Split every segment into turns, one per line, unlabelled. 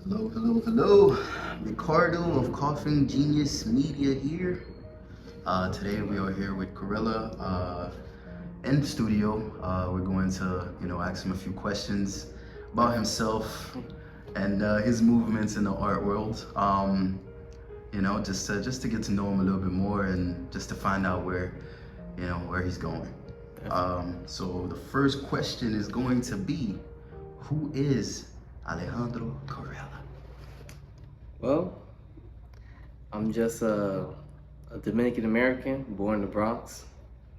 Hello, hello, hello. Ricardo of Coughing Genius Media here. Today we are here with Carela in the studio. We're going to, ask him a few questions about himself and his movements in the art world. Just to get to know him a little bit more and just to find out where he's going. So the first question is going to be, who is Alejandro Carela?
Well, I'm just a Dominican American, born in the Bronx,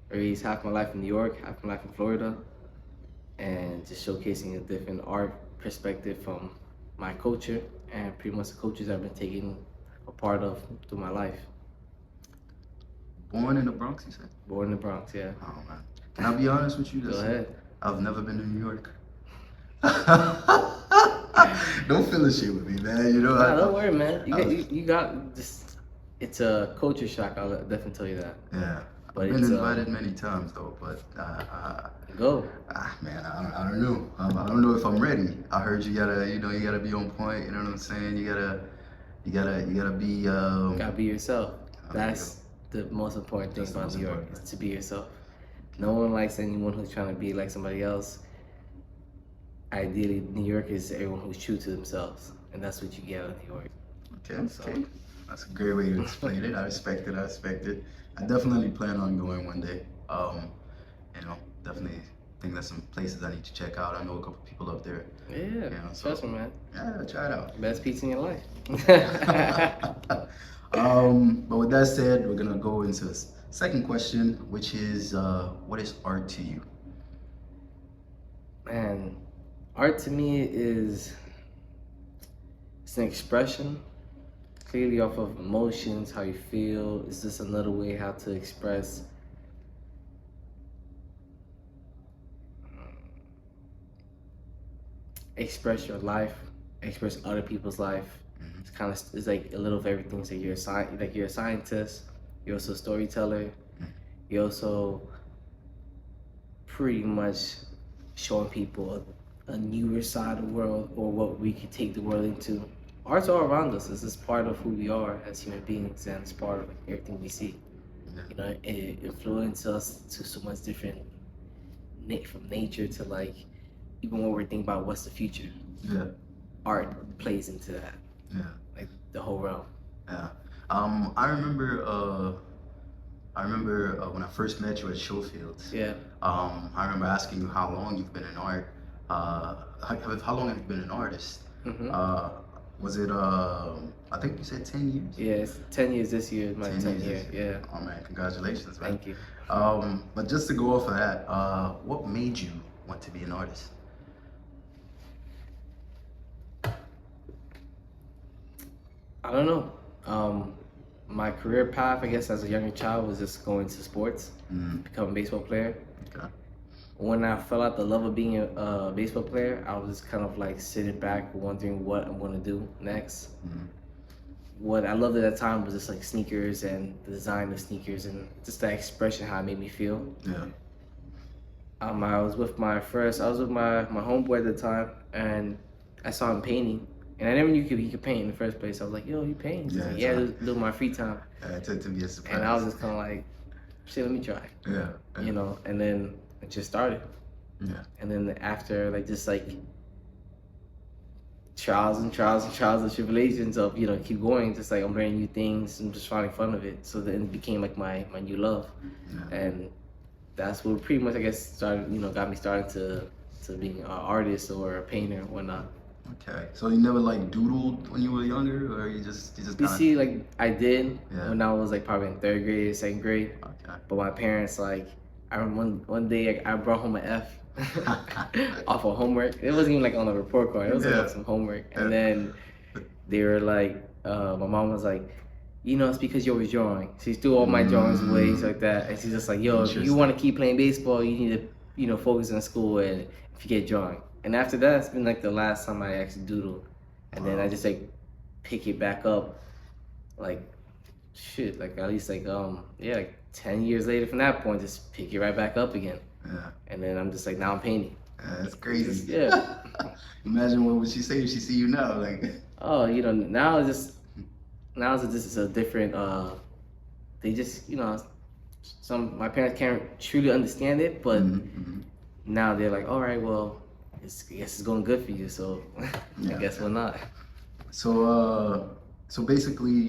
raised half my life in New York, half my life in Florida, and just showcasing a different art perspective from my culture and pretty much the cultures I've been taking a part of through my life.
Born in the Bronx, you said?
Born in the Bronx, yeah.
Oh man. Can I be honest with you?
Go ahead.
I've never been to New York. Don't feel ashamed with me, man.
Don't worry, man. You got just. It's a culture shock. I'll definitely tell you that.
Yeah.
But
I've been invited many times though, but
go.
Man, I don't know. I don't know if I'm ready. I heard you gotta be on point. You know what I'm saying? You gotta be.
Gotta be yourself. That's the most important thing about New York, is to be yourself. No one likes anyone who's trying to be like somebody else. Ideally, New York is everyone who's true to themselves, and that's what you get out of New York.
Okay. That's a great way to explain it. I respect it. I definitely plan on going one day. Definitely think there's some places I need to check out. I know a couple people up there.
Yeah, trust me, man.
Yeah, try it out.
Best pizza in your life.
But with that said, we're gonna go into the second question, which is, what is art to you?
Man, art to me it's an expression, clearly off of emotions, how you feel. It's just another way how to express your life, express other people's life.
Mm-hmm.
It's like a little of everything. So you're a scientist, you're also a storyteller, you're also pretty much showing people a newer side of the world, or what we could take the world into. Art's all around us. It's just part of who we are as human beings, and it's part of everything we see. It influences us to so much different, from nature to like even when we're thinking about what's the future.
Yeah.
Art plays into that.
Yeah.
Like the whole realm.
Yeah. I remember when I first met you at Showfields.
Yeah.
I remember asking you how long you've been in art. How long have you been an artist?
Mm-hmm.
Was it I think you said 10 years?
Yeah, it's 10 years this year. My 10th year. Yeah.
Oh man, congratulations, man.
Thank you.
But just to go off of that, what made you want to be an artist?
I don't know. My career path, I guess, as a younger child was just going to sports, become a baseball player.
Okay.
When I fell out the love of being a baseball player, I was just kind of like sitting back wondering what I'm going to do next. What I loved at that time was just like sneakers and the design of sneakers and just that expression, how it made me feel.
Yeah.
I was with my homeboy at the time, and I saw him painting. And I never knew he could paint in the first place. I was like, yo, you paint? He's like, yeah, do my free time.
Yeah, it took to be a surprise.
And I was just kind of like, shit, let me try.
Yeah.
And then it just started.
Yeah.
And then after, trials and tribulations of, keep going, just like I'm learning new things and just finding fun of it. So then it became like my new love.
Yeah.
And that's what pretty much, I guess, started, got me started to being an artist or a painter or whatnot.
Okay, so you never like doodled when you were younger, or you just kind of...
You see, like I did when I was like probably in 3rd grade, 2nd grade.
Okay.
But my parents, like, I remember one day I brought home an F off of homework. It wasn't even like on a report card. It was like some homework. And then they were like, my mom was like, it's because you always drawing. She threw all my drawings away, things like that. And she's just like, yo, if you want to keep playing baseball, you need to, focus on school and forget drawing. And after that, it's been like the last time I actually doodled. And then I just like pick it back up, like at least like 10 years later from that point, just pick it right back up again.
Yeah.
And then I'm just like, now I'm painting.
That's crazy.
Yeah.
Imagine what would she say if she see you now, like.
Oh, now it's just a different. They just my parents can't truly understand it, but now they're like, all right, well, I guess it's going good for you, so I guess we're not.
So basically,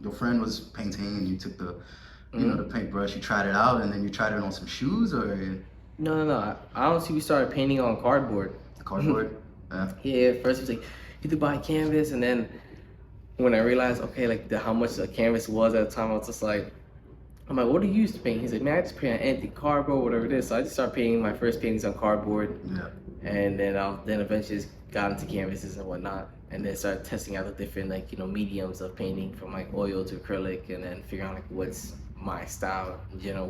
your friend was painting, and you took the, the paintbrush, you tried it out, and then you tried it on some shoes, or?
No. I honestly, we started painting on cardboard.
Cardboard?
Yeah. First, it was like, you had to buy canvas, and then when I realized, okay, like how much a canvas was at the time, I was just like, I'm like, what do you use to paint? He's like, man, I just paint on empty cardboard, whatever it is. So I just started painting my first paintings on cardboard.
Yeah.
And then eventually just got into canvases and whatnot. And then started testing out the different mediums of painting, from like oil to acrylic, and then figuring out like what's my style,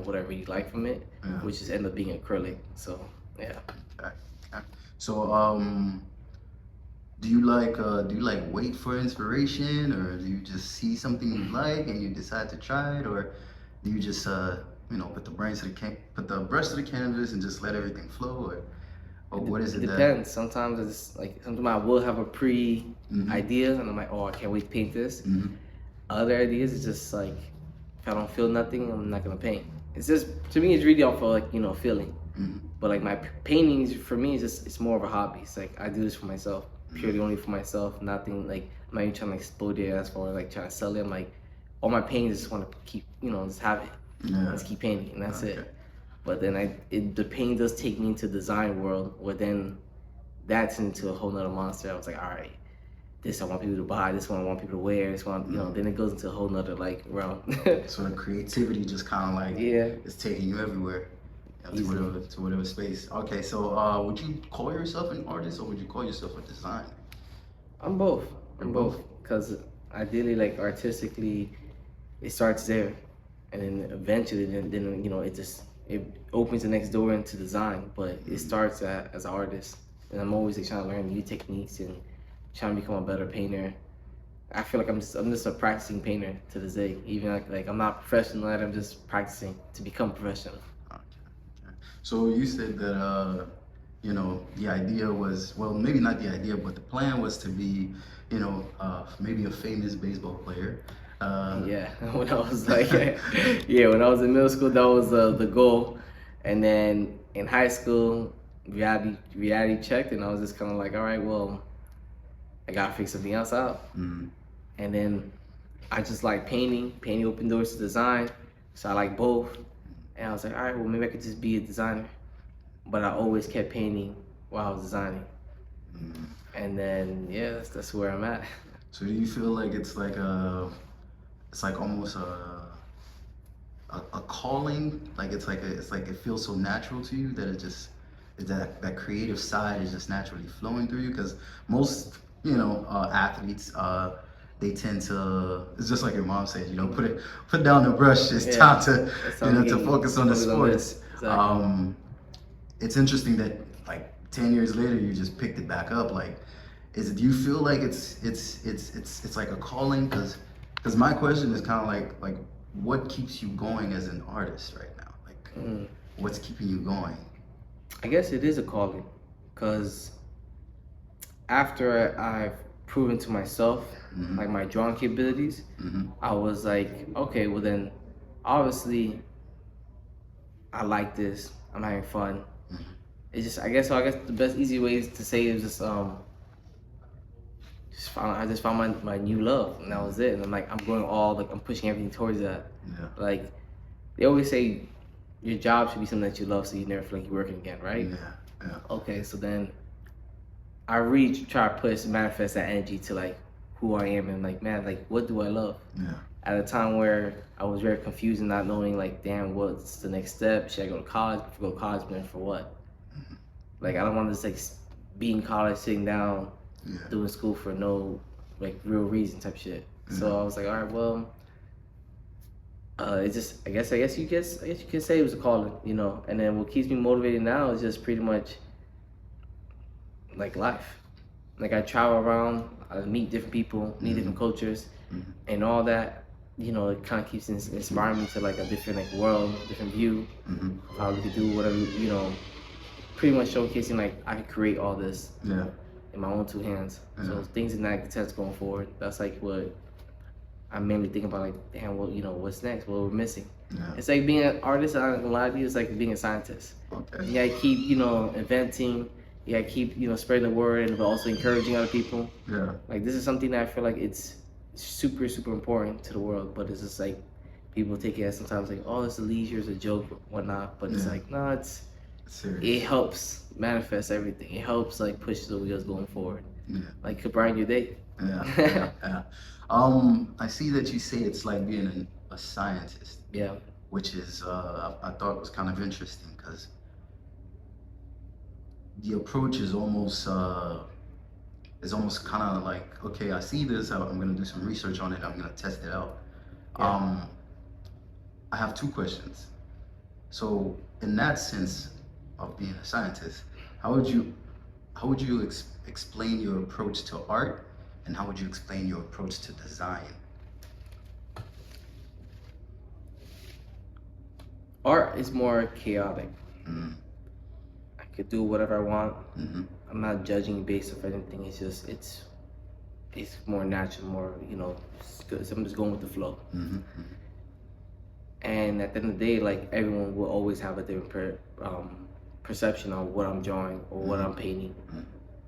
whatever you like from it, which just ended up being acrylic. So yeah.
Okay. So do you like wait for inspiration, or do you just see something you like and you decide to try it, or do you just put the brush to the canvas and just let everything flow, or what is it?
It depends. Sometimes it's like, sometimes I will have a idea, and I'm like, oh, I can't wait to paint this. Other ideas is just like, if I don't feel nothing, I'm not gonna paint. It's just, to me, it's really all for feeling. But like my paintings, for me, it's more of a hobby. It's like I do this for myself, purely only for myself. Nothing like, I'm not even trying to explode it as far as like trying to sell it. I'm like, all my paintings, just want to keep, just have it. Just keep painting, and that's it. But then the painting does take me into the design world, where then that's into a whole nother monster. I was like, all right, this I want people to buy, this one I want people to wear, this one, then it goes into a whole nother realm.
So the creativity just kind of like, it's taking you everywhere, to whatever space. Okay, so would you call yourself an artist, or would you call yourself a designer?
I'm both. Because ideally, like artistically, it starts there, and then eventually, it opens the next door into design. But it starts as an artist, and I'm always trying to learn new techniques and trying to become a better painter. I feel like I'm just a practicing painter to this day. Even like I'm not professional at it, I'm just practicing to become professional.
Okay. So you said that the idea was, well, maybe not the idea, but the plan was to be, maybe a famous baseball player.
When I was when I was in middle school, that was the goal. And then in high school, reality checked, and I was just kind of like, all right, well, I gotta figure something else out. And then I just like painting. Painting opened doors to design, so I like both. And I was like, all right, well, maybe I could just be a designer. But I always kept painting while I was designing. And then that's where I'm at.
So do you feel like it's like almost a calling? Like it's like it feels so natural to you that that creative side is just naturally flowing through you? Because most athletes, they tend to, it's just like your mom said, put down the brush. It's time to to focus on the sports.
Exactly.
It's interesting that like 10 years later you just picked it back up. Like, do you feel like it's like a calling? Because my question is kind of like what keeps you going as an artist right now? Like, what's keeping you going?
I guess it is a calling, because after I've proven to myself like my drawing capabilities, I was like, okay, well then obviously I like this, I'm having fun. It's just, I guess the best easy ways to say it is just I just found my new love, and that was it. And I'm going I'm pushing everything towards that. Like they always say, your job should be something that you love, so you never feel like you're working again, right? Okay, so then I really try to manifest that energy to like who I am, and like, man, like what do I love? At a time where I was very confused and not knowing, like, damn, what's the next step? Should I go to college? If I go to college, then for what? Like, I don't want to just like be in college, sitting down, doing school for no like real reason type shit. So I was like, all right, well, it's just, I guess you could say it was a calling, And then what keeps me motivated now is just pretty much like life. Like I travel around, I meet different people, meet different cultures, and all that. It kind of keeps inspiring me to like a different like world, different view of how we could do whatever pretty much showcasing like I can create all this
Yeah.
in my own two hands.
Yeah.
So things in that sense going forward, that's like what I'm mainly thinking about. Like, damn, well, you know, what's next? What we're missing? Yeah. It's like being an artist. I'm not gonna lie to you. It's like being a scientist. Okay. You gotta keep, you know, inventing. You gotta keep, you know, spreading the word, but also encouraging other people. Yeah. Like this is something that I feel like it's super, super important to the world, but it's just like people take it as sometimes like, oh, it's a leisure, it's a joke, whatnot. But it's like, no, it's serious. It helps manifest everything. It helps like push the wheels going forward. Yeah. Like could brighten your day. Yeah.
Yeah. I see that you say it's like being a scientist. Yeah. Which is I thought was kind of interesting because the approach is almost kind of like, okay, I see this, I'm gonna do some research on it, I'm gonna test it out. Yeah. I have two questions. So in that sense of being a scientist, how would you explain your approach to art, and how would you explain your approach to design?
Art is more chaotic. I could do whatever I want. I'm not judging based off anything. It's just it's more natural, more, you know, so I'm just going with the flow. And at the end of the day, like everyone will always have a different perception on what I'm drawing or what I'm painting.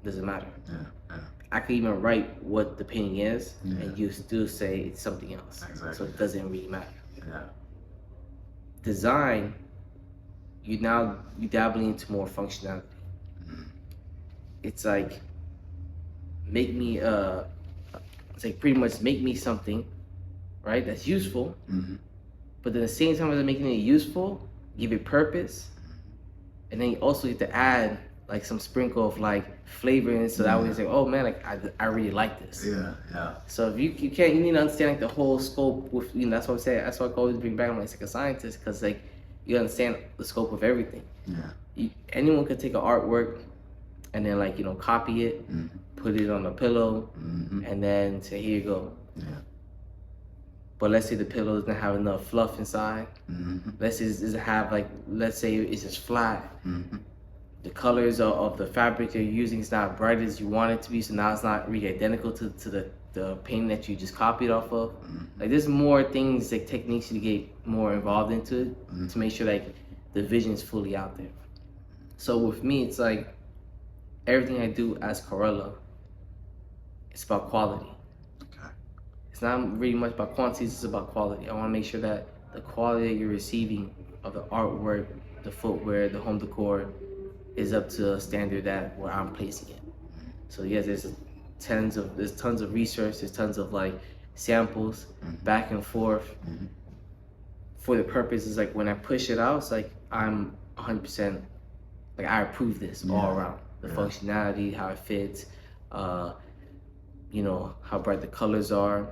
Doesn't matter. Yeah. I could even write what the painting is, and you still say it's something else. Exactly. So it doesn't really matter. Yeah. Design, you dabbling into more functionality. It's like it's like pretty much make me something, right? That's useful. But at the same time as making it useful, give it purpose, and then you also get to add like some sprinkle of like flavor in it, so that way it's like, oh man, like I really like this. Yeah. So if you need to understand like the whole scope with, you know, that's what I'm saying. That's what I always bring back when I'm like a scientist, because like you understand the scope of everything. Yeah. Anyone could take an artwork and then like, you know, copy it, put it on a pillow, and then say, here you go. Yeah. But let's say the pillow doesn't have enough fluff inside. Let's say it's just flat. The colors of the fabric you're using is not bright as you want it to be, so now it's not really identical to the painting that you just copied off of. Like there's more things, like techniques you get more involved into it to make sure like the vision is fully out there. So with me, it's like everything I do as Carela, it's about quality. Okay. It's not really much about quantity, it's about quality. I want to make sure that the quality that you're receiving of the artwork, the footwear, the home decor is up to a standard that where I'm placing it. So yes, there's tons of research, there's tons of like samples back and forth for the purposes like when I push it out, it's like I'm 100% like I approve this all around. The functionality, how it fits, you know, how bright the colors are,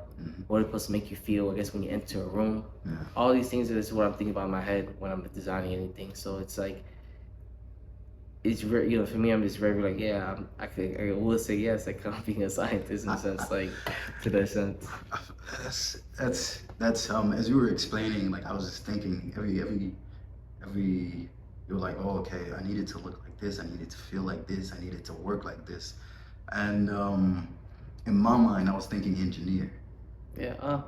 what it's supposed to make you feel, I guess, when you enter a room. All these things is what I'm thinking about in my head when I'm designing anything. So it's like, it's very, you know, for me, I'm just very like, yeah, I will say yes, like I'm being a scientist in a sense, like to that sense.
That's as you were explaining, like I was just thinking every you're like, oh, okay, I needed to look like this, I needed to feel like this, I needed to work like this, and in my mind, I was thinking engineer.
Yeah.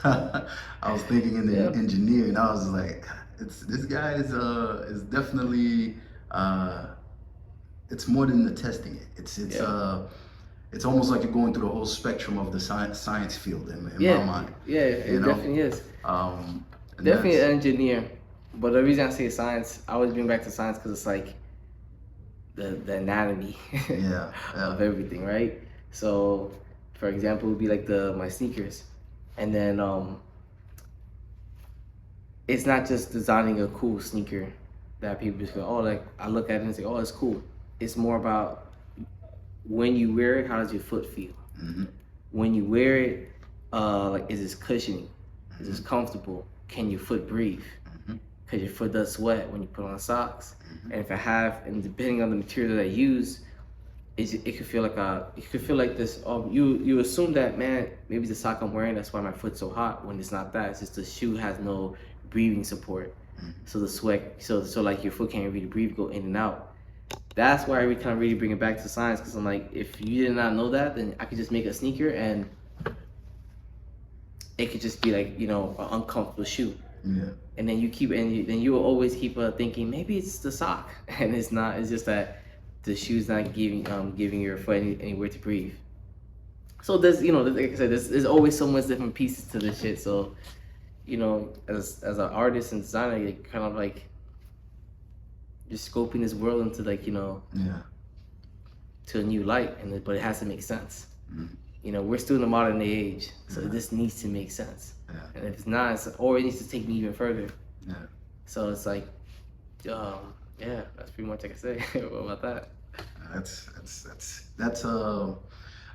I was thinking in the engineer, and I was like, this guy is definitely. It's more than the testing it. It's almost like you're going through the whole spectrum of the science field in my mind.
Yeah, it definitely is. Definitely an engineer. But the reason I say science, I always bring back to science because it's like the anatomy of everything, right? So, for example, it would be like my sneakers, and then it's not just designing a cool sneaker that people just go, oh, like I look at it and say, oh, it's cool. It's more about when you wear it, how does your foot feel? When you wear it, like is this cushioning? Is this comfortable? Can your foot breathe? Because your foot does sweat when you put on socks. And if and depending on the material that I use, it could feel like this. You assume that, man, maybe the sock I'm wearing, that's why my foot's so hot, when it's not that. It's just the shoe has no breathing support. So the sweat, so like your foot can't really breathe, go in and out. that's why we kind of really bring it back to science, because I'm like, if you did not know that, then I could just make a sneaker and it could just be like, you know, an uncomfortable shoe.
Yeah.
And then then you will always keep thinking maybe it's the sock, and it's not. It's just that the shoe's not giving your foot anywhere to breathe. So there's, you know, like I said, there's always so much different pieces to this shit. So, you know, as an artist and designer, you're kind of like just scoping this world into, like, you know, to a new light, but it has to make sense. You know, we're still in the modern day age, so this needs to make sense. And if it's not, or it needs to take me even further. So it's like, yeah, that's pretty much like I say. What about that?
That's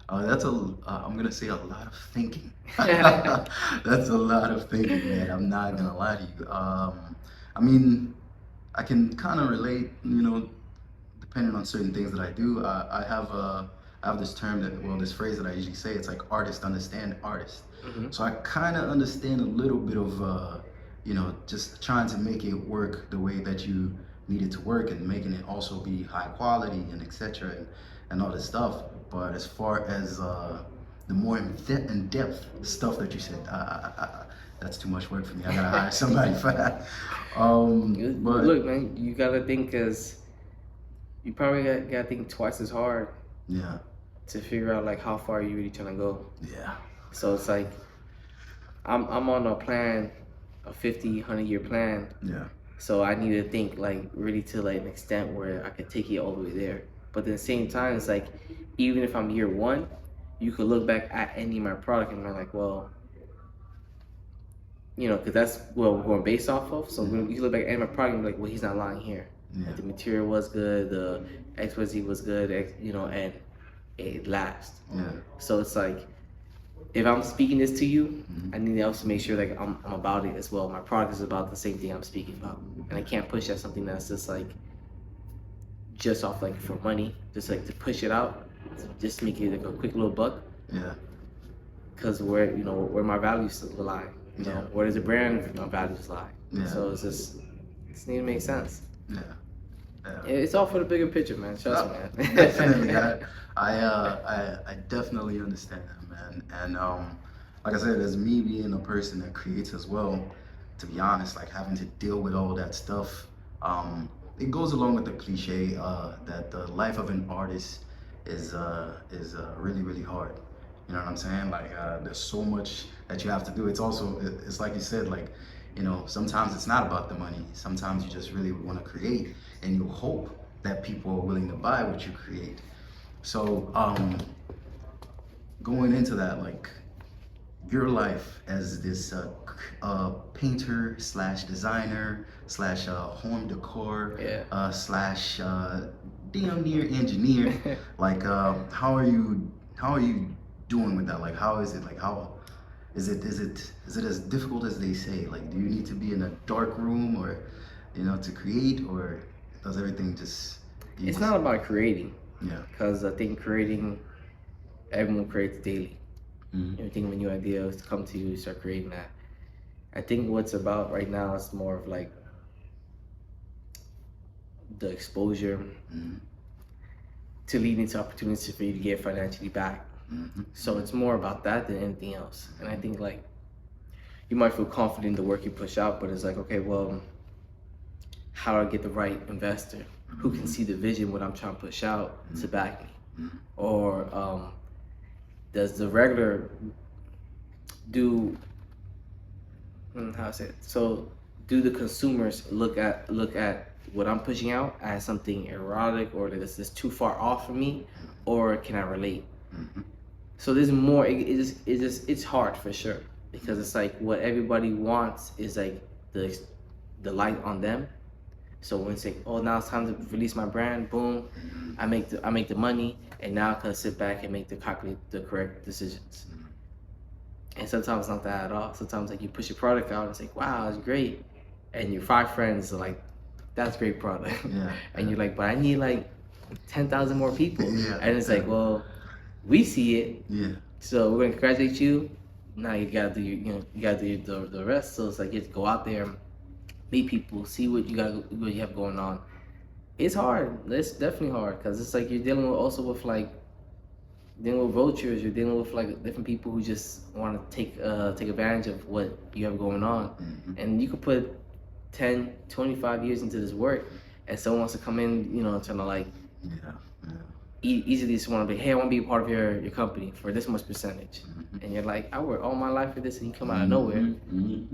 I'm gonna say a lot of thinking. That's a lot of thinking, man. I'm not gonna lie to you. I mean, I can kind of relate, you know, depending on certain things that I do. I have this term this phrase that I usually say. It's like artists understand artists. So I kind of understand a little bit of, you know, just trying to make it work the way that you need it to work, and making it also be high quality and etc. and all this stuff. But as far as the more in-depth stuff that you said, that's too much work for me. I gotta hire somebody for that. But
look, man, you gotta think, cause you probably gotta think twice as hard.
Yeah.
To figure out like how far you really trying to go.
Yeah.
So it's like I'm on a plan, a 50, 100-year plan.
Yeah.
So I need to think like really to like an extent where I could take it all the way there. But at the same time, it's like, even if I'm year one, you could look back at any of my product and be like, well, you know, because that's what we're going based off of. So when you look back at any of my product and be like, well, he's not lying here.
Yeah.
Like, the material was good, the XYZ was good, you know, and it lasts.
Yeah.
So it's like, if I'm speaking this to you, I need to also make sure like I'm about it as well. My product is about the same thing I'm speaking about, and I can't push at something that's just like just off like for money, just like to push it out, just make it like a quick little buck.
Yeah.
Because where my values lie, you know, where does the brand values lie?
Yeah.
So it's just need to make sense.
Yeah.
It's all for the bigger picture, man. Trust me, man.
Definitely. I definitely understand that, man. And like I said, as me being a person that creates as well, to be honest, like having to deal with all that stuff, it goes along with the cliche that the life of an artist is really, really hard. You know what I'm saying? Like there's so much that you have to do. It's like you said, like, you know, sometimes it's not about the money. Sometimes you just really want to create, and you hope that people are willing to buy what you create. So going into that, like your life as this painter slash designer slash home decor slash damn near engineer, like how are you doing with that? Like how is it? Like how is it as difficult as they say? Like, do you need to be in a dark room, or, you know, to create, or does everything just?
It's not about creating.
Yeah.
Because I think everyone creates daily. You think of a new idea to come to you, you start creating that. I think what's about right now is more of like the exposure to lead into opportunities for you to get financially back. So it's more about that than anything else. And I think like you might feel confident in the work you push out, but it's like, okay, well, how do I get the right investor who can see the vision, what I'm trying to push out, to back me? Or does the regular do do the consumers look at what I'm pushing out as something erotic, or that this is too far off for me, or can I relate? So there's more. It's hard for sure, because it's like what everybody wants is like the light on them. So when it's like, oh, now it's time to release my brand, boom, I make the money, and now I can sit back and make the correct decisions. And sometimes it's not that at all. Sometimes like you push your product out and it's like, wow, it's great, and your 5 friends are like, that's great product. And you're like, but I need like 10,000 more people. And it's like, well, we see it. So we're gonna congratulate you. Now you gotta do the rest. So it's like you have to go out there, meet people, see what you have going on, It's hard. It's definitely hard because it's like you're dealing with also with like dealing with vultures. You're dealing with like different people who just want to take advantage of what you have going on. And you could put 10, 25 years into this work, and someone wants to come in, you know, trying to like easily just want to be, hey, I want to be a part of your company for this much percentage. And you're like, I worked all my life for this, and you come out of nowhere.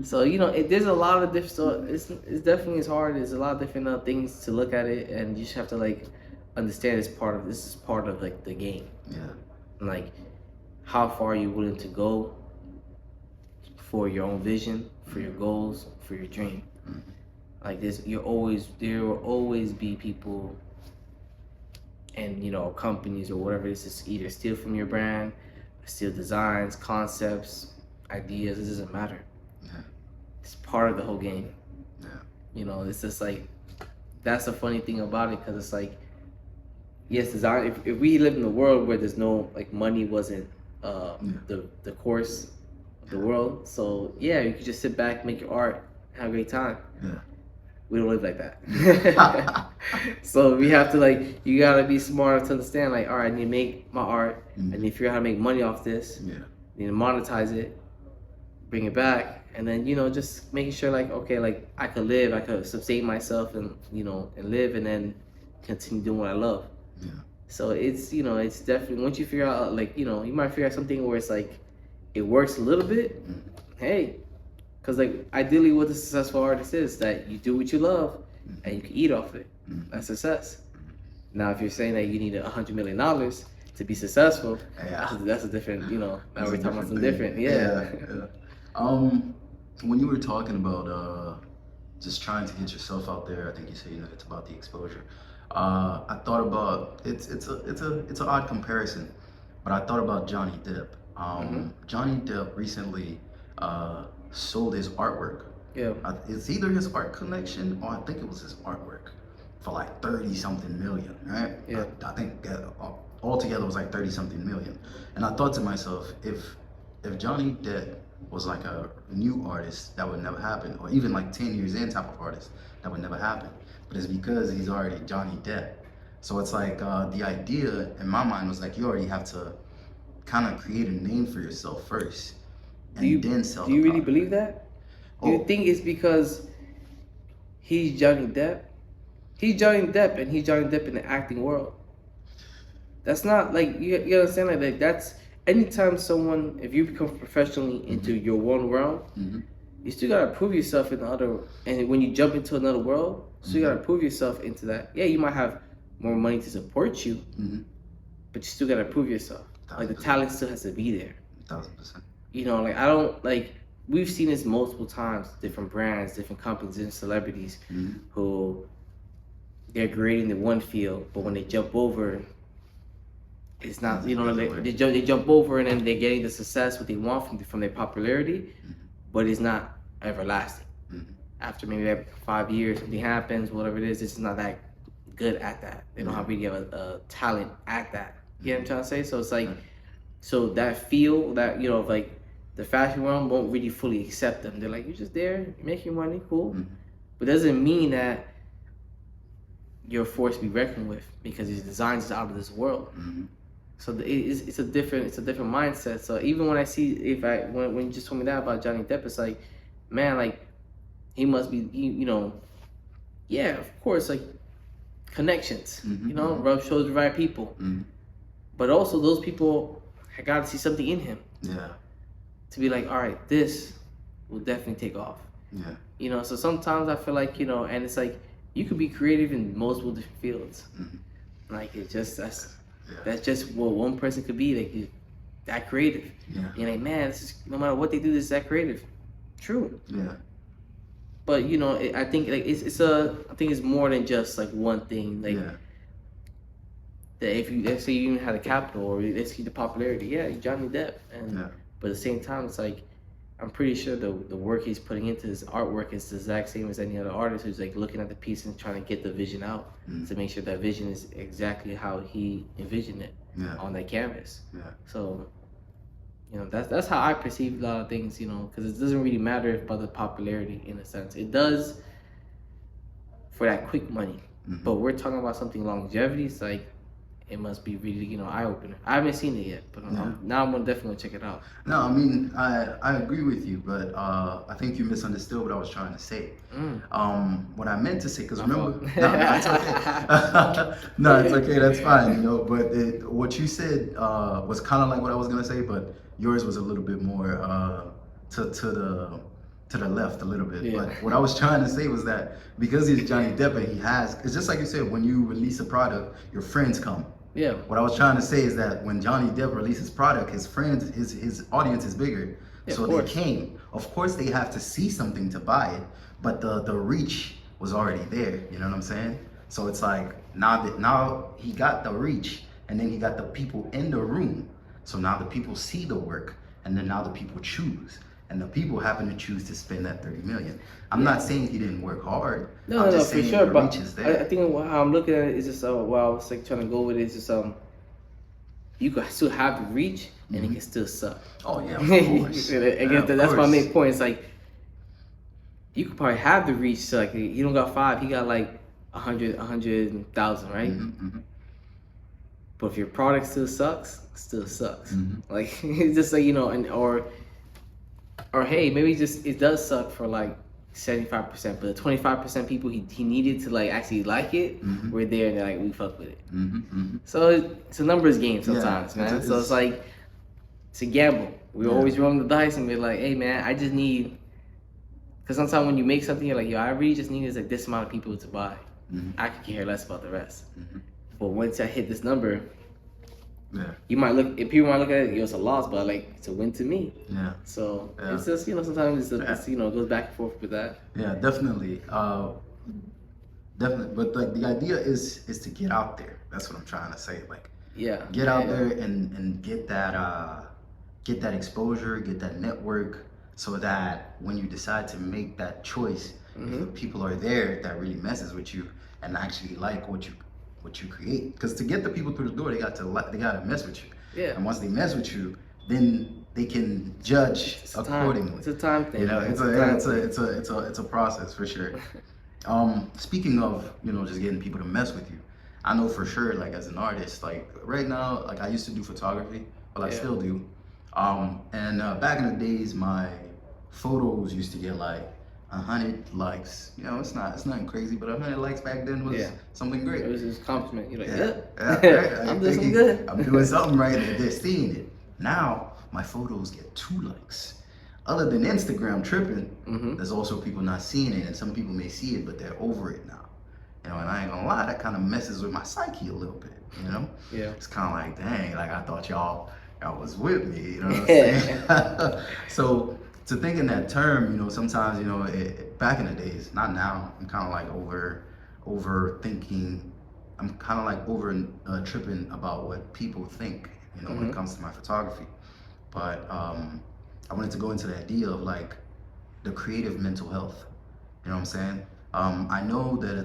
So, you know, there's a lot of different, so it's definitely as hard. There's a lot of different things to look at it, and you just have to like understand this is part of like the game. And like, how far are you willing to go for your own vision, for your goals, for your dream? Like this, there will always be people and, you know, companies or whatever this is, either steal from your brand, steal designs, concepts, ideas. It doesn't matter. It's part of the whole game. You know, it's just like, that's the funny thing about it, because it's like, yes, design, if we live in a world where there's no, like, money wasn't the course of the world, so yeah, you could just sit back, make your art, have a great time. We don't live like that. So we have to, like, you gotta be smart to understand, like, all right, I need to make my art, I need to figure out how to make money off this, I need to monetize it, bring it back, and then, you know, just making sure, like, okay, like, I could sustain myself and, you know, and live, and then continue doing what I love. So it's, you know, it's definitely, once you figure out, like, you know, you might figure out something where it's like, it works a little bit, hey, because like ideally what a successful artist is that you do what you love and you can eat off it. That's success. Now if you're saying that you need $100 million to be successful, that's a different, you know, now we're talking about something different.
When you were talking about just trying to get yourself out there, I think you said, you know, it's about the exposure. I thought about, it's an odd comparison, but I thought about Johnny Depp. Johnny Depp recently sold his artwork. It's either his art collection or I think it was his artwork for like 30-something million, right? I think altogether it was like 30-something million. And I thought to myself, if Johnny Depp was like a new artist, that would never happen, or even like 10 years in type of artist, that would never happen. But it's because he's already Johnny Depp. So it's like the idea in my mind was like, you already have to kind of create a name for yourself first, and then sell.
Do you really believe that? Do you think it's because he's Johnny Depp? He's Johnny Depp, and he's Johnny Depp in the acting world. That's not like, you understand, like that's, anytime someone, if you become professionally into your one world, you still gotta prove yourself in the other, and when you jump into another world, so you gotta prove yourself into that. Yeah, you might have more money to support you, but you still gotta prove yourself. Like the talent still has to be there.
1000%.
You know, like I don't, like, we've seen this multiple times, different brands, different companies, different celebrities who they're great in the one field, but when they jump over, it's not, you know, they jump over and then they're getting the success what they want from their popularity, but it's not everlasting. After maybe 5 years, something happens, whatever it is, it's not that good at that. They don't really have a talent at that. You know what I'm trying to say? So it's like, so that feel that, you know, like the fashion world won't really fully accept them. They're like, you're just there, you're making money, cool. But it doesn't mean that you're a force to be reckoned with, because his designs is out of this world. So it's a different mindset. So even when I see, when you just told me that about Johnny Depp, it's like, man, like he must be, you know, yeah, of course, like connections, you know, rub shoulders with the right people. But also those people got to see something in him. To be like, all right, this will definitely take off. You know, so sometimes I feel like, you know, and it's like, you could be creative in multiple different fields. Like it just, that's just what one person could be, like that creative. You're like, man, this is, no matter what they do, this is that creative. True. But you know, I think like I think it's more than just like one thing. Like that if you, let's say you even had the capital, or let's see the popularity, you're Johnny Depp, and but at the same time, it's like, I'm pretty sure the work he's putting into his artwork is the exact same as any other artist who's like looking at the piece and trying to get the vision out to make sure that vision is exactly how he envisioned it on that canvas. So, you know, that's how I perceive a lot of things, you know, because it doesn't really matter about the popularity in a sense. It does for that quick money. But we're talking about something longevity. It's like it must be really, eye opener. I haven't seen it yet, but now I'm gonna definitely check it out.
No, I mean I agree with you, but I think you misunderstood what I was trying to say. What I meant to say, because remember, no, it's okay. No, it's okay. That's fine. But what you said was kind of like what I was gonna say, but yours was a little bit more to the left a little bit.
Yeah.
But what I was trying to say was that because he's Johnny Depp and it's just like you said, when you release a product, your friends come.
Yeah.
What I was trying to say is that when Johnny Depp releases product, his friends, his audience is bigger.
Yeah,
so they came. Of course they have to see something to buy it, but the reach was already there. You know what I'm saying? So it's like now he got the reach, and then he got the people in the room. So now the people see the work, and then now the people choose. And the people happen to choose to spend that 30 million. I'm not saying he didn't work hard.
No,
just
for
saying
sure.
The
But
reach is there.
I think how I'm looking at it is just while I was like trying to go with it, is just you can still have the reach and it can still suck.
Oh yeah, of course.
That's my main point. It's like you could probably have the reach. So like he don't got 5, he got like 100,000, right? But if your product still sucks. Like it's just like and or hey, maybe it does suck for like 75%, but the 25% people he needed to like actually like it were there, and they're like, we fuck with it. So it's a numbers game sometimes, man. So it's like it's a gamble. We're always rolling the dice and we're like, hey man, I just need, because sometimes when you make something, you're like, yo, I really just need is like this amount of people to buy. I could care less about the rest. But once I hit this number, you might look, if people might look at it, it's a loss, but like it's a win to me. So it's just sometimes it's it goes back and forth with that.
Yeah, definitely. Definitely. But like the idea is to get out there. That's what I'm trying to say. Like get out there and get that exposure, get that network, so that when you decide to make that choice, if the people are there that really messes with you and actually like what you create, because to get the people through the door, they got to mess with you. And once they mess with you, then they can judge accordingly.
It's a time thing.
It's a process for sure. Speaking of just getting people to mess with you, I know for sure, like as an artist, like right now, like I used to do photography, but I still do. And back in the days, my photos used to get like 100 likes. It's nothing crazy, but 100 likes back then was something great.
It was his compliment. You're like,
right.
I'm doing something good.
I'm doing something right. They're seeing it. Now my photos get 2 likes. Other than Instagram tripping, there's also people not seeing it, and some people may see it, but they're over it now. And I ain't gonna lie, that kind of messes with my psyche a little bit. It's kind of like, dang, like I thought y'all was with me. You know what I'm saying? So to think in that term, sometimes, back in the days, not now, I'm kind of like overthinking. I'm kind of like tripping about what people think, when it comes to my photography. But I wanted to go into the idea of like the creative mental health. You know what I'm saying? I know that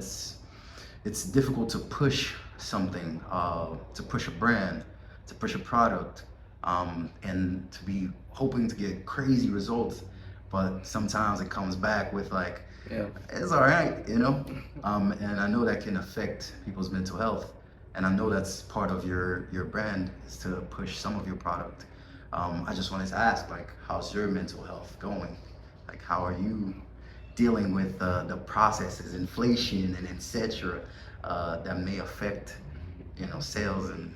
it's difficult to push something, to push a brand, to push a product, and to be hoping to get crazy results, but sometimes it comes back with like, it's all right, and I know that can affect people's mental health, and I know that's part of your brand, is to push some of your product. I just wanted to ask, like, how's your mental health going? Like, how are you dealing with the processes, inflation and etc., that may affect sales and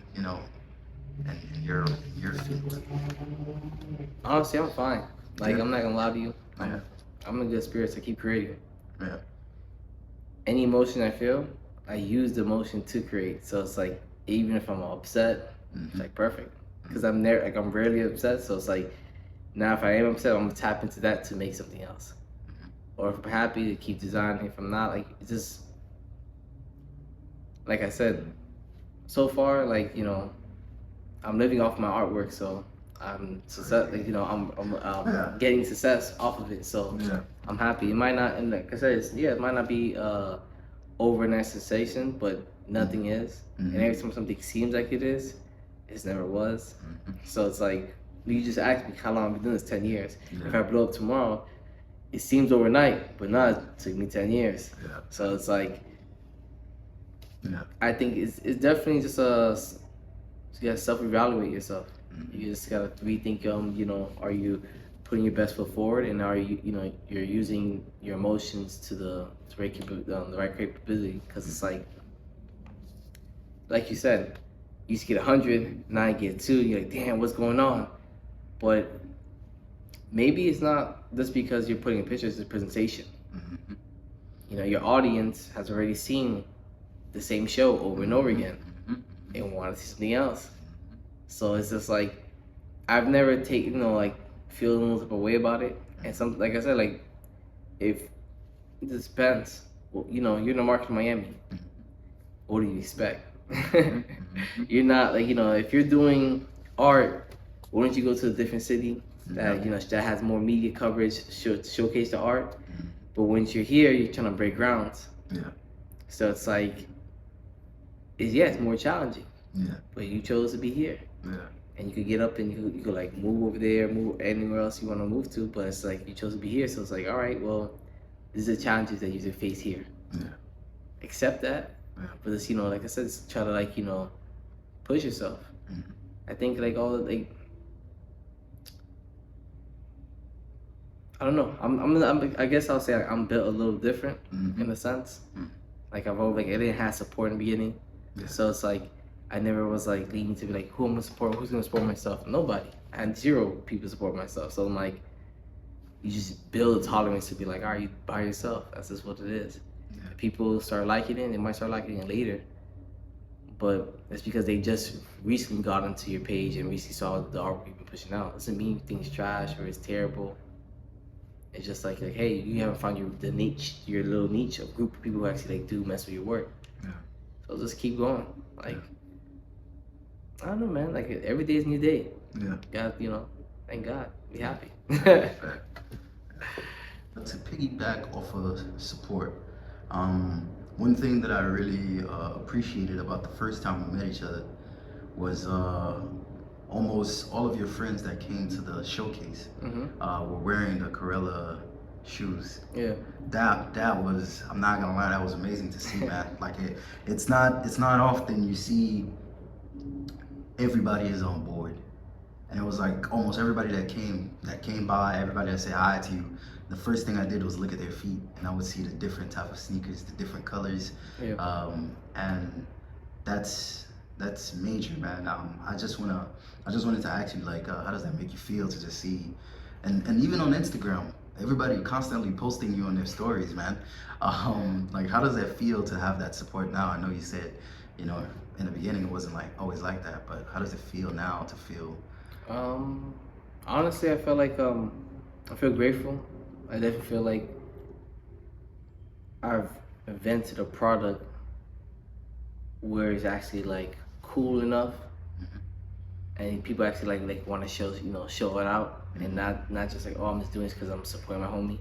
and your field?
Honestly, I'm fine. Like I'm not gonna lie to you. I'm in good spirits. I keep creating. Any emotion I feel, I use the emotion to create. So it's like even if I'm upset, it's like perfect, because I'm rarely upset. So it's like now if I am upset, I'm gonna tap into that to make something else. Or if I'm happy, to keep designing. If I'm not, like it's just like I said. So far, like I'm living off my artwork, so I'm success. Like, I'm getting success off of it, so I'm happy. It might not, and like I said, it might not be overnight sensation, but nothing is. And every time something seems like it is, it never was. So it's like you just asked me how long I've been doing this. 10 years. If I blow up tomorrow, it seems overnight, but not. It took me 10 years. So it's like I think it's definitely just you gotta self-evaluate yourself. You just gotta rethink. Are you putting your best foot forward, and are you, you're using your emotions to the right capability? Because it's like you said, you used to get 100, now you get 2. You're like, damn, what's going on? But maybe it's not just because you're putting a picture; it's a presentation. Your audience has already seen the same show over and over again and want to see something else. So it's just like, I've never taken, feeling a little way about it. And some, like I said, if it just depends. Well, you're in the market in Miami. What do you expect? You're not if you're doing art, why don't you go to a different city that that has more media coverage, showcase the art. But once you're here, you're trying to break grounds. So it's it's more challenging. But you chose to be here. And you could get up and you could move over there, move anywhere else you want to move to. But it's you chose to be here. So it's all right, well, these are the challenges that you face here. Accept that. But it's, like I said, just try to push yourself. I think I don't know. I guess I'll say I'm built a little different in a sense. I've always I didn't have support in the beginning, so it's I never was leading to be who I'm gonna support, who's gonna support myself. Nobody. I had 0 people support myself. So I'm you just build a tolerance to be all right, you by yourself. That's just what it is. If people start liking it, they might start liking it later. But it's because they just recently got into your page and recently saw the art you've been pushing out. It doesn't mean things trash or it's terrible. It's just hey, you haven't found your little niche of group of people who actually do mess with your work. So just keep going. I don't know, man. Every day is a new day. God, thank God. Be happy.
To piggyback off of support, one thing that I really appreciated about the first time we met each other was almost all of your friends that came to the showcase were wearing the Carela shoes. That was, I'm not gonna lie, that was amazing to see, man. It's not often you see everybody is on board. And it was almost everybody that came by, everybody that said hi to you, the first thing I did was look at their feet, and I would see the different type of sneakers, the different colors. And that's major, man. I just wanted to ask you, how does that make you feel to just see, and even on Instagram, everybody constantly posting you on their stories, man. How does that feel to have that support now? I know you said, in the beginning it wasn't always like that, but how does it feel now to feel?
Honestly, I feel I feel grateful. I definitely feel I've invented a product where it's actually cool enough, and people actually want to show it out, and not just oh, I'm just doing this because I'm supporting my homie.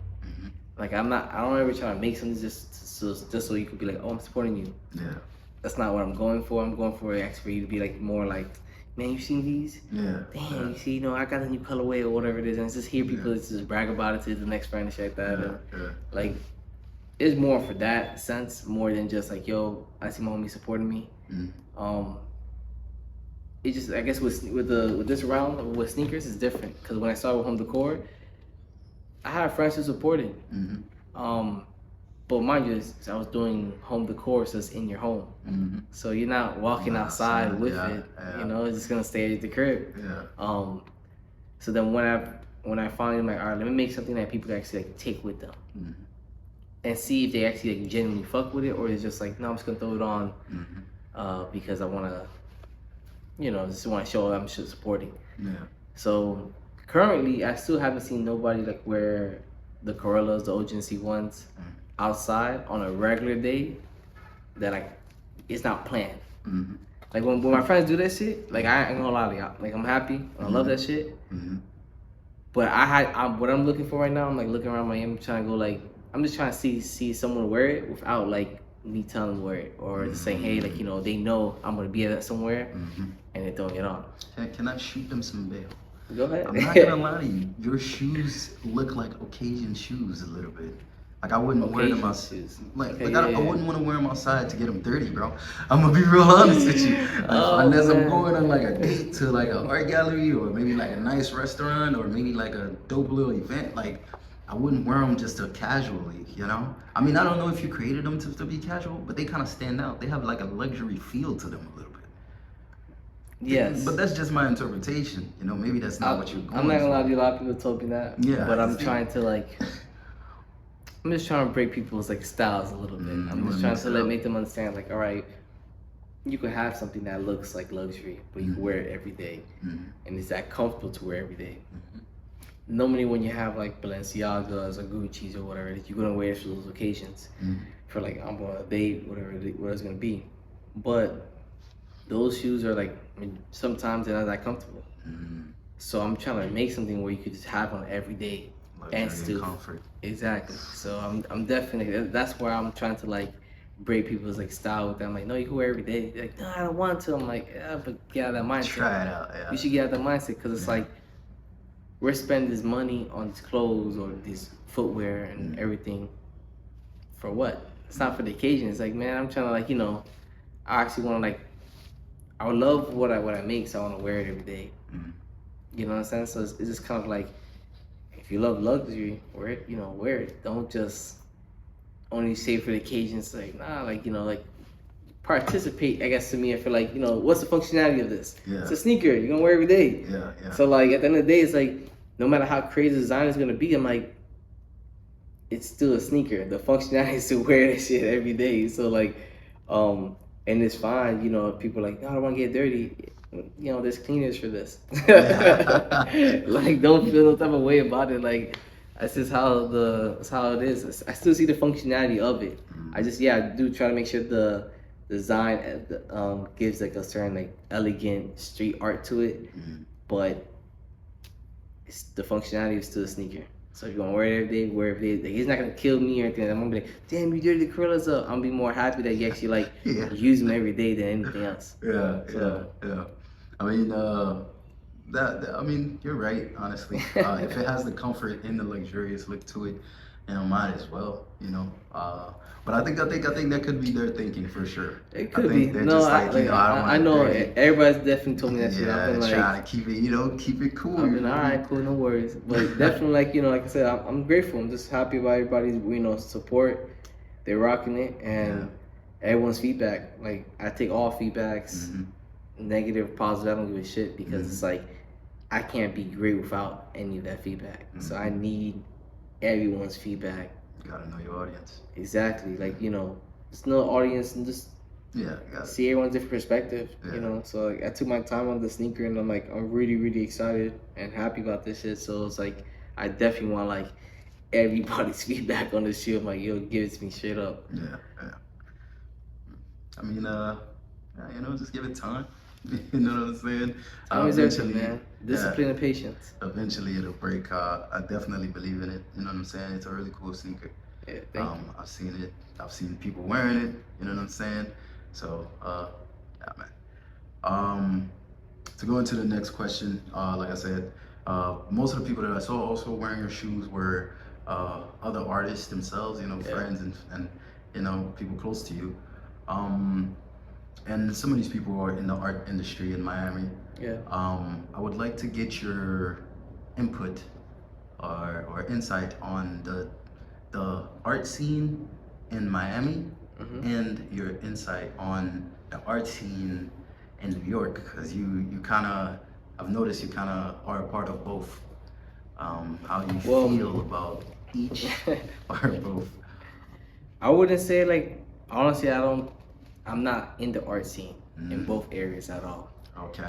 I don't ever try to make something just so you could be oh, I'm supporting you. That's not what I'm going for. I'm going for actually for you to be more man, you seen these? Damn, you see, I got a new colorway or whatever it is, and it's just hear people just brag about it to the next friend and shit like that. It's more for that sense, more than just yo, I see my homie supporting me. It just, I guess with this round with sneakers is different, because when I started with home decor, I had friends who supported. But mind you, I was doing home decor, so it's in your home. So you're not walking outside with it. It's just gonna stay at the crib. So then when I finally all right, let me make something that people can actually take with them, and see if they actually genuinely fuck with it, or it's just no, I'm just gonna throw it on because I wanna, just wanna show I'm supporting. So currently, I still haven't seen nobody wear the Carelas, the OGNC ones, outside on a regular day that it's not planned. When my friends do that shit, I ain't gonna lie to y'all. I'm happy and I love that shit. But what I'm looking for right now, I'm looking around Miami trying to go I'm just trying to see someone wear it without me telling them to wear it, or just saying, hey, they know I'm gonna be at that somewhere and they're throwing it on.
Can I shoot them some bail?
Go ahead.
I'm not gonna lie to you, your shoes look like occasion shoes a little bit. Like I wouldn't wear them outside.
Okay,
I wouldn't want to wear them outside to get them dirty, bro. I'm gonna be real honest with you. Unless I'm going on like a date to like an art gallery or maybe like a nice restaurant or maybe like a dope little event, like I wouldn't wear them just to casually, you know? I mean, I don't know if you created them to be casual, but they kind of stand out. They have like a luxury feel to them a little bit.
Yes.
But that's just my interpretation. You know, maybe that's not what you're going
I'm not gonna lie to you, a lot of people told me that.
Yeah.
But I'm trying to like, I'm just trying to break people's like styles a little bit. I'm just trying to make them understand like, all right, you can have something that looks like luxury, but you can wear it every day. And it's that comfortable to wear every day. Normally when you have like Balenciagas or Gucci's or whatever, you're gonna wear it for those occasions. For like, I'm going on a date, whatever it's gonna be. But those shoes are like, I mean, sometimes they're not that comfortable. So I'm trying to make something where you could just have on every day. And still comfort. Exactly. So I'm definitely, that's where I'm trying to like break people's like style with them. I'm like, no, you can wear every day. They're like, no, I don't want to. I'm like, yeah, but get out of that mindset.
Try it out. Yeah.
You should get out of that mindset because it's like we're spending this money on these clothes or this footwear and everything for what? It's not for the occasion. It's like, man, I'm trying to like, you know, I actually want to like, I would love what I make, so I want to wear it every day. You know what I'm saying? So it's just kind of like, if you love luxury, wear it, you know, wear it. Don't just only save for the occasions. Like, nah, like, you know, like participate, I guess, to me. I feel like, you know, what's the functionality of this? It's a sneaker. You're going to wear it every day. So, like, at the end of the day, it's like, no matter how crazy the design is going to be, I'm like, it's still a sneaker. The functionality is to wear that shit every day. So, like, and it's fine, you know, people are like, no, I don't want to get dirty. You know, there's cleaners for this. Like, don't feel no type of way about it. Like, that's just that's how it is. I still see the functionality of it. I just, I do try to make sure the design gives like a certain like elegant street art to it, but the functionality is still a sneaker. So if you're gonna wear it every day, wear it every day. Like, he's not gonna kill me or anything. I'm gonna be like, damn, you dirty the Carelas up. I'm gonna be more happy that you actually like use them every day than anything else.
Yeah. I mean, I mean, you're right. Honestly, if it has the comfort and the luxurious look to it, you know, might as well. You know, but I think that could be their thinking for sure.
It could be. No, I know. Everybody's definitely told me that shit.
I've been like, trying to keep it, you know, keep it cool.
I've been all right, cool, no worries. But definitely, like, you know, like I said, I'm grateful. I'm just happy about everybody's, you know, support. They're rocking it, and everyone's feedback. Like, I take all feedbacks. Negative, positive, I don't give a shit because it's like I can't be great without any of that feedback. So I need everyone's feedback.
You gotta know your audience.
Exactly. Like, you know, just know the audience and just see everyone's different perspective. You know, so like, I took my time on the sneaker and I'm like, I'm really, really excited and happy about this shit. So it's like I definitely want like everybody's feedback on this shit. I'm like, yo, give it to me straight up.
I mean, you know, just give it time. You know what I'm saying?
Eventually, man. Discipline and patience.
Eventually it'll break. I definitely believe in it. You know what I'm saying? It's a really cool sneaker.
Yeah, thank you.
I've seen it. I've seen people wearing it. You know what I'm saying? So, yeah, man. To go into the next question, like I said, most of the people that I saw also wearing your shoes were other artists themselves. You know, friends and you know, people close to you. And some of these people are in the art industry in Miami. I would like to get your input or insight on the art scene in Miami and your insight on the art scene in New York, because you kind of, I've noticed you kind of are a part of both. How you feel about each or both?
I wouldn't say like, honestly, I'm not in the art scene in both areas at all.
Okay.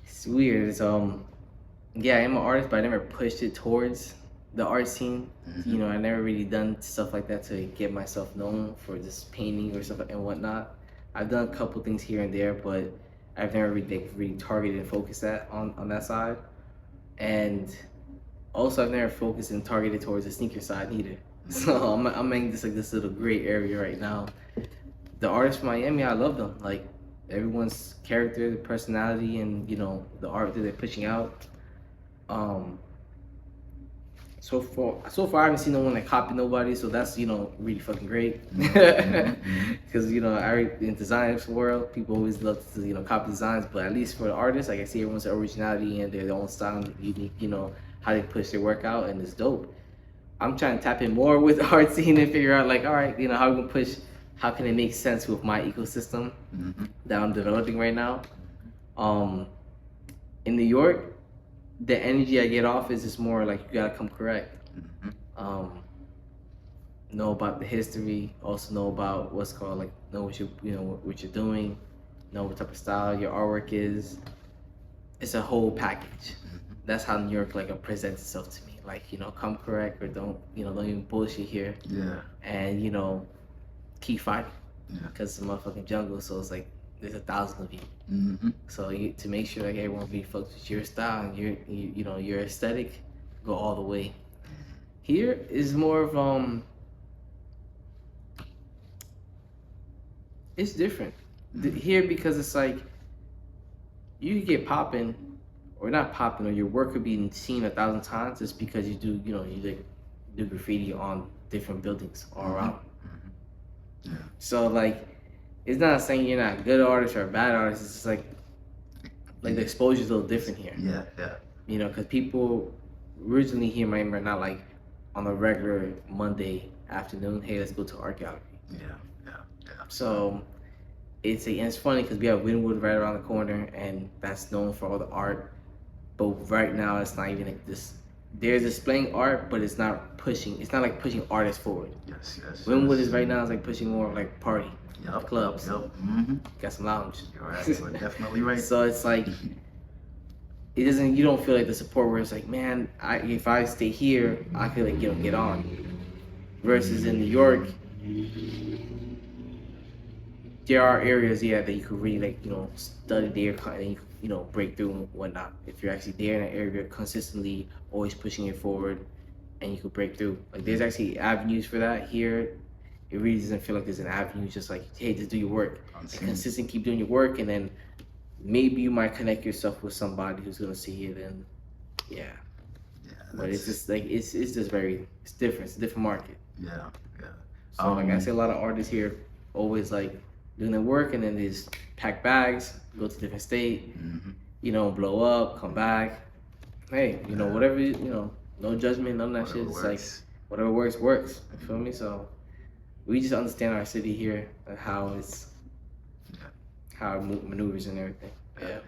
It's weird. It's yeah, I'm an artist, but I never pushed it towards the art scene. You know, I never really done stuff like that to get myself known for just painting or stuff and whatnot. I've done a couple things here and there, but I've never really targeted and focused that on that side. And also, I've never focused and targeted towards the sneaker side either. So I'm making this like this little gray area right now. The artists from Miami, I love them. Like, everyone's character, the personality, and, you know, the art that they're pushing out. so far I haven't seen no one like copy nobody, so that's really fucking great. Because in design world, people always love to copy designs, but at least for the artists, like I see everyone's originality and their own style and unique, how they push their work out, and it's dope. I'm trying to tap in more with the art scene and figure out like, all right, how we can push, how can it make sense with my ecosystem that I'm developing right now. In New York, the energy I get off is just more like you gotta come correct. Know about the history, also know about what's called like know what what you're doing, know what type of style your artwork is. It's a whole package. That's how New York like presents itself to me. Like come correct or don't even bullshit here.
Yeah.
And keep fighting. Yeah. Because it's a motherfucking jungle, so it's like there's 1,000 of you. So to make sure like everyone really fucks with your style and your aesthetic, go all the way. Here is more of it's different. Here because it's like you could get popping or not popping, or your work could be seen 1,000 times just because you do like do graffiti on different buildings all around. Yeah. So like, it's not saying you're not a good artist or a bad artist. It's just like the exposure's a little different here.
Yeah.
Because people originally here might not like on a regular Monday afternoon, hey, let's go to art gallery. Yeah. So it's funny because we have Wynwood right around the corner, and that's known for all the art. But right now, it's not even like this. They're displaying art, but it's not pushing. It's not like pushing artists forward. Yes. Wynwood is right now is like pushing more like party, clubs. Got some lounge.
You're right. You're definitely right.
So it's like it doesn't. You don't feel like the support where it's like, man, if I stay here, I could like get on. Versus in New York, there are areas that you could really like study there and you break through and whatnot. If you're actually there in an area consistently, always pushing it forward, and you could break through. Like there's actually avenues for that here. It really doesn't feel like there's an avenue. It's just like, hey, just do your work and consistent, keep doing your work, and then maybe you might connect yourself with somebody who's gonna see it. And yeah. But it's just like it's different. It's a different market.
Yeah.
So like I see a lot of artists here always like doing their work, and then they just pack bags, go to a different state, blow up, come back. Hey, whatever, no judgment, none of that shit. It's like whatever works. You feel me? So we just understand our city here and how it maneuvers and everything. Yeah.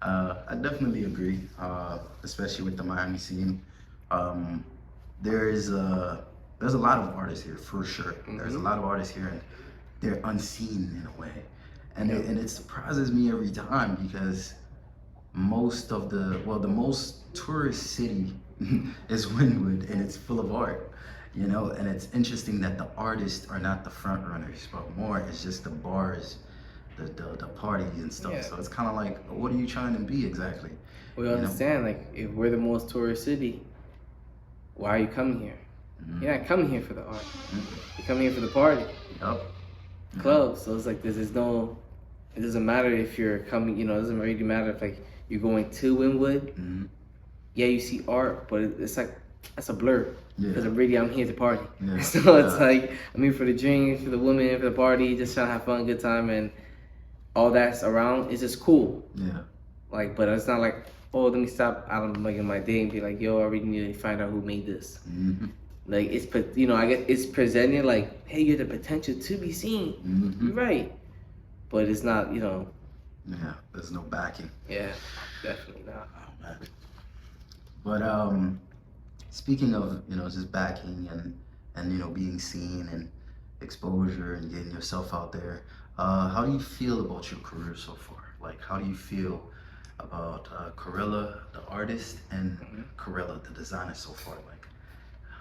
I definitely agree, especially with the Miami scene. There's a lot of artists here for sure. There's a lot of artists here, and they're unseen in a way, and it surprises me every time because the most tourist city is Wynwood, and it's full of art, and it's interesting that the artists are not the front runners, but more it's just the bars, the parties and stuff. So it's kind of like, what are you trying to be exactly?
We understand, like, if we're the most tourist city, why are you coming here? You're not coming here for the art. You're coming here for the party. Clubs. So it's like it doesn't matter if you're coming, it doesn't really matter if like you're going to Wynwood. Yeah, you see art, but it's like that's a blur. Because I'm here to party. So it's like I'm here for the drinks, for the women, for the party, just trying to have fun, good time, and all that's around is just cool. Like, but it's not like, oh, let me stop out of my day and be like, yo, I really need to find out who made this. Like it's I guess it's presented like, hey, you have the potential to be seen. You're right, but it's not. Yeah,
there's no backing.
Yeah, definitely not.
Oh man. But speaking of just backing and being seen and exposure and getting yourself out there, how do you feel about your career so far? Like, how do you feel about Carela, the artist, and Carela, the designer so far? Like,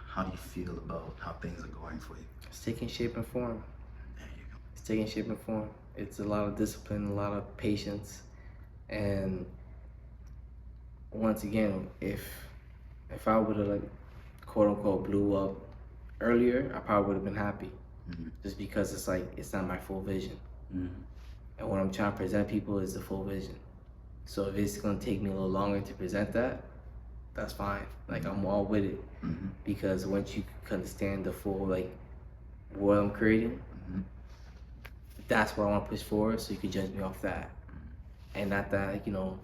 how do you feel about how things are going for you?
It's taking shape and form.
There you go.
It's taking shape and form. It's a lot of discipline, a lot of patience, and once again, if I would have like quote unquote blew up earlier, I probably would have been happy. Just because it's like it's not my full vision, and what I'm trying to present people is the full vision. So if it's gonna take me a little longer to present that, that's fine. Like I'm all with it, because once you understand the full like what I'm creating, that's what I want to push forward. So you can judge me off that, and not that like, you know,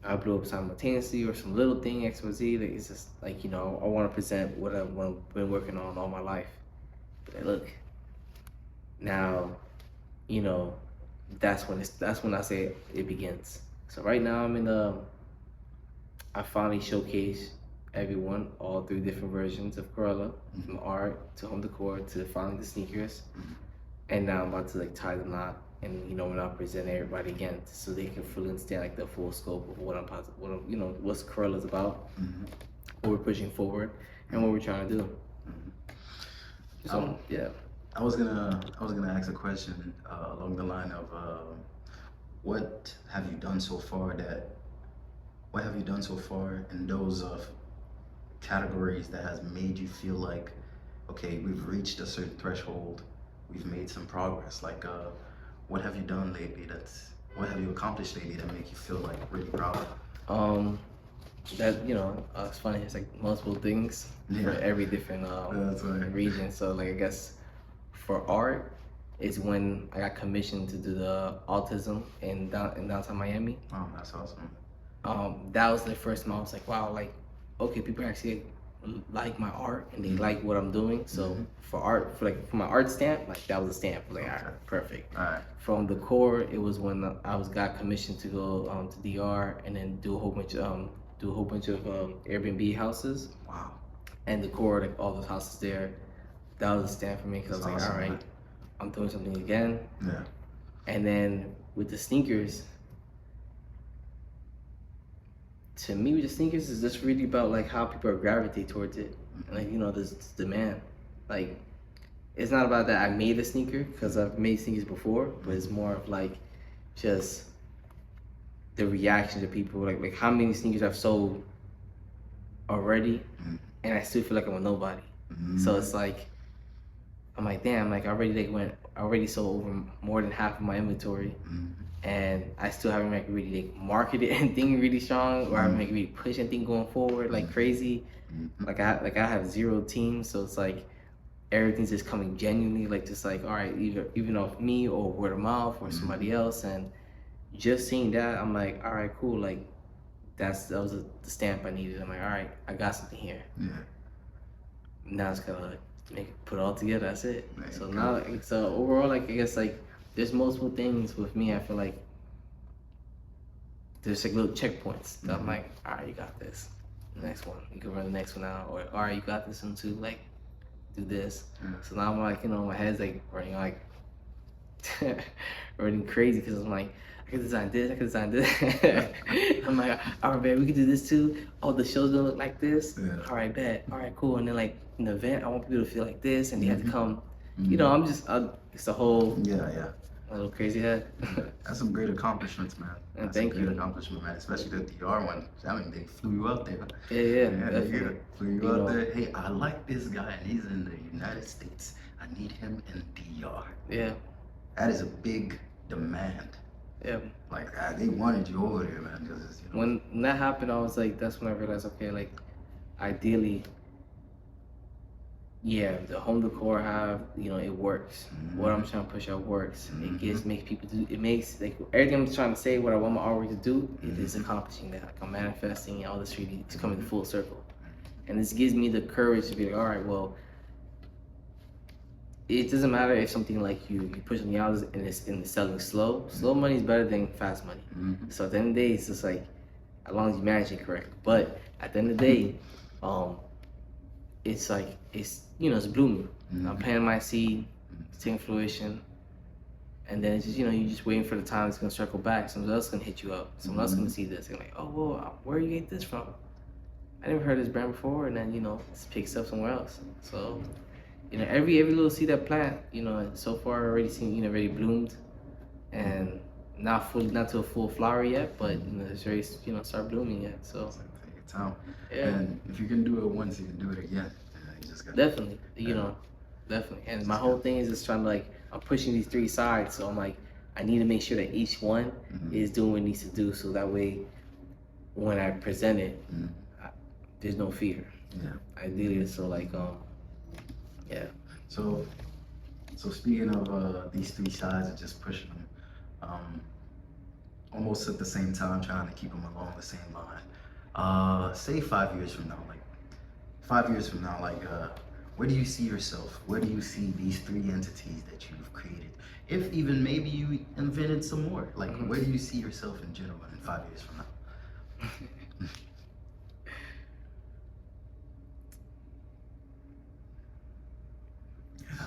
I blew up simultaneously or some little thing X Y Z. Like, it's just like, you know, I want to present what I've been working on all my life. But look, now, you know, that's when I say it begins. So right now I'm in I finally showcase everyone, all 3 different versions of Carela, from art to home decor to finally the sneakers. And now I'm about to like tie the knot, and you know, when I present everybody again, so they can fully understand like the full scope of what I'm you know, what's Carela's about, what we're pushing forward, and what we're trying to do. So yeah.
I was gonna ask a question along the line of what have you done so far in those categories that has made you feel like, okay, we've reached a certain threshold, we've made some progress. Like what have you done lately what have you accomplished lately that make you feel like really proud?
That, you know, it's funny, it's like multiple things for every different region. So like, I guess for art, it's when I got commissioned to do the autism in downtown Miami.
Oh, that's awesome.
That was the first time I was like, wow, like, okay, people actually like my art and they like what I'm doing. So for my art stamp, like that was a stamp. Like, all right, perfect.
All right.
From Decor, it was when I got commissioned to go to DR and then do a whole bunch of Airbnb houses.
Wow.
And Decor, like all those houses there, that was a stamp for me, because I was like, all right, I'm doing something again.
Yeah.
And then with the sneakers, to me, with the sneakers, is just really about like how people gravitate towards it, and like, you know, there's demand. Like, it's not about that I made a sneaker, because I've made sneakers before, but it's more of like just the reaction to people, like how many sneakers I've sold already, and I still feel like I'm a nobody. So it's like, I'm like, damn, like I already sold over more than half of my inventory, and I still haven't like really like marketed anything really strong, or I haven't like really pushed anything going forward like crazy. Like I have 0 teams, so it's like everything's just coming genuinely, like just like, all right, even off me or word of mouth or somebody else. And just seeing that, I'm like, all right, cool, like that was the stamp I needed. I'm like, all right, I got something here. Yeah. Now it's gotta like put it all together. That's it. So now, so overall, like I guess like there's multiple things with me. I feel like there's like little checkpoints that I'm like, all right, you got this. The next one, you can run the next one out, or all right, you got this one too. Like, do this. So now I'm like, you know, my head's like running like running crazy, because I'm like, I could design this, I could design this. I'm like, all right, babe, we could do this too. Oh, the show's gonna look like this. All right, bet. All right, cool. And then like an event, I want people to feel like this, and they have to come. You know, it's a whole a little crazy head.
That's some great accomplishments, man.
And
That's
thank
a
you.
great accomplishment, man. Especially the DR one. I mean, they flew you out there.
Yeah,
They flew you out there. Hey, I like this guy, and he's in the United States. I need him in DR.
Yeah.
That is a big demand.
Yeah.
Like they wanted you over there, man. Because you know,
when that happened, I was like, that's when I realized, okay, like ideally, yeah, the home decor you know, it works. What I'm trying to push out works. It makes people do. It makes like everything I'm trying to say, what I want my artwork to do, it is accomplishing that. Like I'm manifesting, all this really is coming full circle, and this gives me the courage to be like, all right, well, it doesn't matter if something like you push something out and it's selling slow. Slow money is better than fast money. So at the end of the day, it's just like, as long as you manage it correct. But at the end of the day, it's like, you know, it's blooming. I'm planting my seed, it's taking fruition, and then it's just, you know, you're just waiting for the time it's gonna circle back. Someone else is gonna hit you up. Someone else is gonna see this and like, oh, well, where you get this from? I never heard of this brand before, and then, you know, it picks up somewhere else. So, you know, every little seed I plant, you know, so far already seen, you know, already bloomed, and not to a full flower yet, but you know, it's already, you know, start blooming yet. So
take your time.
Yeah.
And if you can do it once, you can do it again. You just gotta,
definitely, you know, definitely. And my whole thing is just trying to like, I'm pushing these 3 sides, so I'm like, I need to make sure that each one is doing what it needs to do, so that way, when I present it, there's no fear.
Yeah.
Ideally, so like yeah.
So speaking of these three sides of just pushing them, almost at the same time trying to keep them along the same line. Say 5 years from now, like 5 years from now, like where do you see yourself? Where do you see these three entities that you've created? If even maybe you invented some more, like where do you see yourself in general in 5 years from now?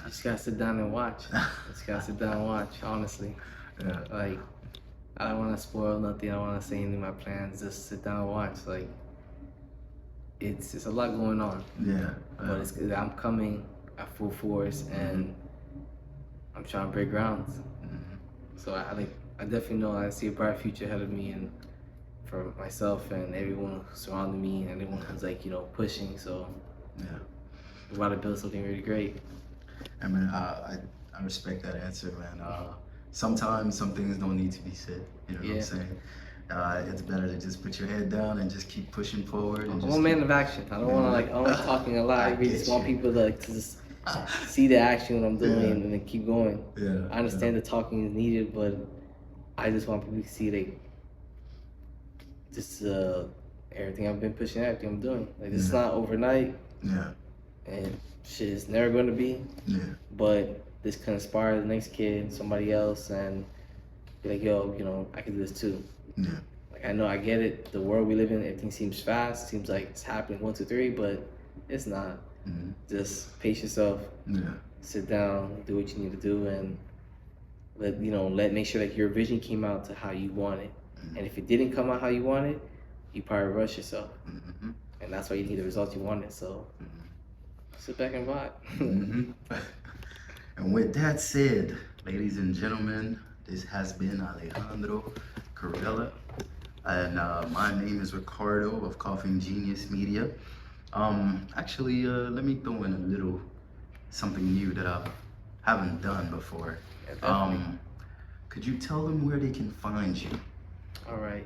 You just gotta sit down and watch. Just gotta sit down and watch, honestly.
Yeah.
Like, I don't wanna spoil nothing, I don't wanna say any of my plans, just sit down and watch. Like, it's a lot going on.
Yeah.
But I'm coming at full force and I'm trying to break grounds. So I definitely know I see a bright future ahead of me and for myself and everyone surrounding me and everyone who's like, pushing. So
yeah,
we're about to build something really great.
I mean, I respect that answer, man. Sometimes some things don't need to be said. You know what I'm saying? It's better to just put your head down and just keep pushing forward. And
I'm a man of action. I don't want to I don't like talking a lot. I really just want people to just see the action what I'm doing and then keep going.
Yeah.
I understand the talking is needed, but I just want people to see just everything I've been pushing, everything I'm doing. Like it's not overnight.
Yeah.
And shit is never going to be.
Yeah.
But this can inspire the next kid, somebody else, and be like, yo, I can do this too.
Yeah.
Like I know I get it. The world we live in, everything seems fast. Seems like it's happening 1, 2, 3, but it's not. Just pace yourself.
Yeah.
Sit down, do what you need to do, and make sure that your vision came out to how you want it. And if it didn't come out how you wanted, you probably rush yourself. And that's why you need the results you wanted. So sit back and vibe.
And with that said, ladies and gentlemen, this has been Alejandro, Carela, and my name is Ricardo of COUGHINGGeniusmedia. Actually, let me throw in a little something new that I haven't done before. Could you tell them where they can find you?
All right.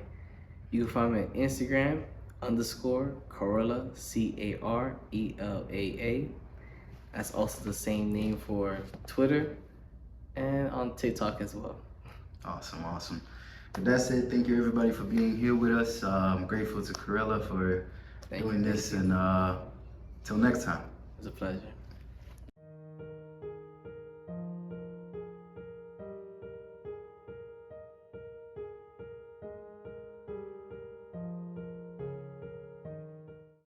You can find me on Instagram, _Carela, CARELAA. That's also the same name for Twitter and on TikTok as well.
Awesome, awesome. With that said, thank you everybody for being here with us. I'm grateful to Carela for doing this, and till next time.
It was a pleasure.